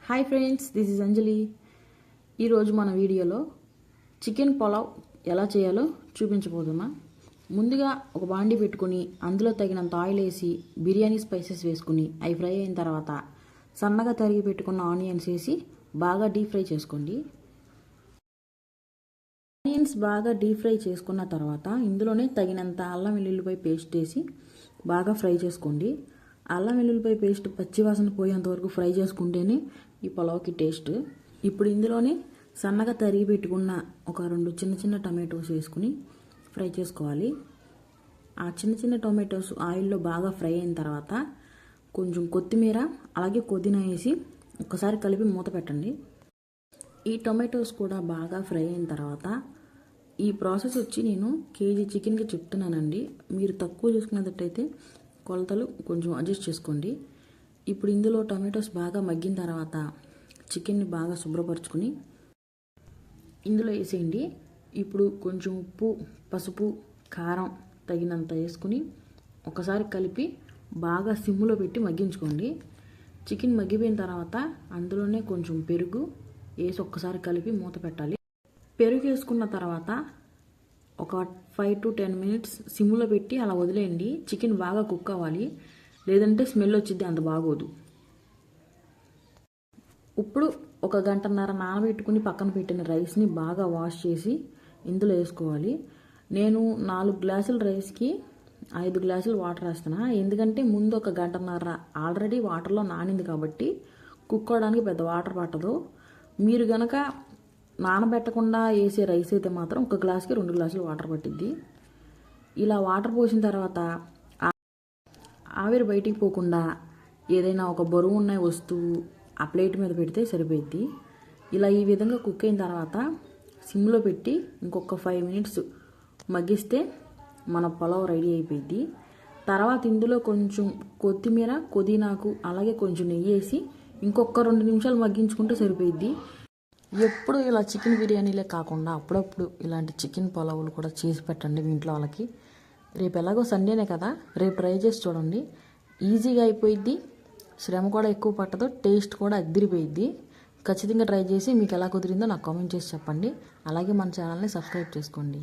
Hi friends, this is అంజలి. ఈరోజు మన వీడియోలో చికెన్ పులావ్ ఎలా చేయాలో చూపించబోతున్నా. ముందుగా ఒక బాండి పెట్టుకుని అందులో తగినంత ఆయిల్ వేసి బిర్యానీ స్పైసెస్ వేసుకుని అవి ఫ్రై అయిన తర్వాత సన్నగా తరిగి పెట్టుకున్న ఆనియన్స్ వేసి బాగా డీప్ ఫ్రై చేసుకోండి. ఆనియన్స్ బాగా డీప్ ఫ్రై చేసుకున్న తర్వాత ఇందులోనే తగినంత అల్లం వెల్లుల్లిపాయ పేస్ట్ వేసి బాగా ఫ్రై చేసుకోండి. అల్లం వెల్లుల్లిపాయ పేస్ట్ పచ్చివాసన పోయేంత వరకు ఫ్రై చేసుకుంటేనే ఈ పులావ్కి టేస్ట్. ఇప్పుడు ఇందులోనే సన్నగా తరిగి పెట్టుకున్న ఒక 2 చిన్న చిన్న టమాటోస్ వేసుకుని ఫ్రై చేసుకోవాలి. ఆ చిన్న చిన్న టొమాటోస్ ఆయిల్లో బాగా ఫ్రై అయిన తర్వాత కొంచెం కొత్తిమీర అలాగే పుదీనా వేసి ఒకసారి కలిపి మూత పెట్టండి. ఈ టొమాటోస్ కూడా బాగా ఫ్రై అయిన తర్వాత ఈ ప్రాసెస్ వచ్చి నేను కేజీ చికెన్కి చెప్తున్నానండి. మీరు తక్కువ చేసుకునేటట్టయితే కొలతలు కొంచెం అడ్జస్ట్ చేసుకోండి. ఇప్పుడు ఇందులో టొమాటోస్ బాగా మగ్గిన తర్వాత చికెన్ని బాగా శుభ్రపరచుకుని ఇందులో వేసేయండి. ఇప్పుడు కొంచెం ఉప్పు, పసుపు, కారం తగినంత వేసుకుని ఒకసారి కలిపి బాగా సిమ్లో పెట్టి మగ్గించుకోండి. చికెన్ మగ్గిపోయిన తర్వాత అందులోనే కొంచెం పెరుగు వేసి ఒక్కసారి కలిపి మూత పెట్టాలి. పెరుగు వేసుకున్న తర్వాత ఒక 5 to 10 minutes సిమ్లో పెట్టి అలా వదిలేయండి. చికెన్ బాగా కుక్ అవ్వాలి, లేదంటే స్మెల్ వచ్చింది, అంత బాగోదు. ఇప్పుడు 1 గంటన్నర నానబెట్టుకుని పక్కన పెట్టిన రైస్ని బాగా వాష్ చేసి ఇందులో వేసుకోవాలి. నేను 4 గ్లాసుల రైస్కి 5 గ్లాసులు వాటర్ వేస్తున్నా. ఎందుకంటే ముందు 1 గంటన్నర ఆల్రెడీ వాటర్లో నానింది కాబట్టి కుక్ అవడానికి పెద్ద వాటర్ పట్టదు. మీరు గనక నానబెట్టకుండా వేసే రైస్ అయితే మాత్రం 1 గ్లాస్కి 2 గ్లాసులు వాటర్ పట్టిద్ది. ఇలా వాటర్ పోసిన తర్వాత ఆవిరి బయటికి పోకుండా ఏదైనా ఒక బరువు ఉన్న వస్తువు ఆ ప్లేట్ మీద పెడితే సరిపోయిద్ది. ఇలా ఈ విధంగా కుక్ అయిన తర్వాత సిమ్లో పెట్టి ఇంకొక 5 minutes మగ్గిస్తే మన పులావ్ రెడీ అయిపోయింది. తర్వాత ఇందులో కొంచెం కొత్తిమీర, పుదీనాకు అలాగే కొంచెం నెయ్యి వేసి ఇంకొక 2 నిమిషాలు మగ్గించుకుంటే సరిపోయిద్ది. ఎప్పుడు ఇలా చికెన్ బిర్యానీలే కాకుండా అప్పుడప్పుడు ఇలాంటి చికెన్ పులావులు కూడా చేసి పెట్టండి మీ ఇంట్లో వాళ్ళకి. రేపు ఎలాగో సండేనే కదా, రేపు ట్రై చేసి చూడండి. ఈజీగా అయిపోయిద్ది, శ్రమ కూడా ఎక్కువ పట్టదు, టేస్ట్ కూడా అదిరిపోయిద్ది. ఖచ్చితంగా ట్రై చేసి మీకు ఎలా కుదిరిందో నాకు కామెంట్ చేసి చెప్పండి. అలాగే మన ఛానల్ని సబ్స్క్రైబ్ చేసుకోండి.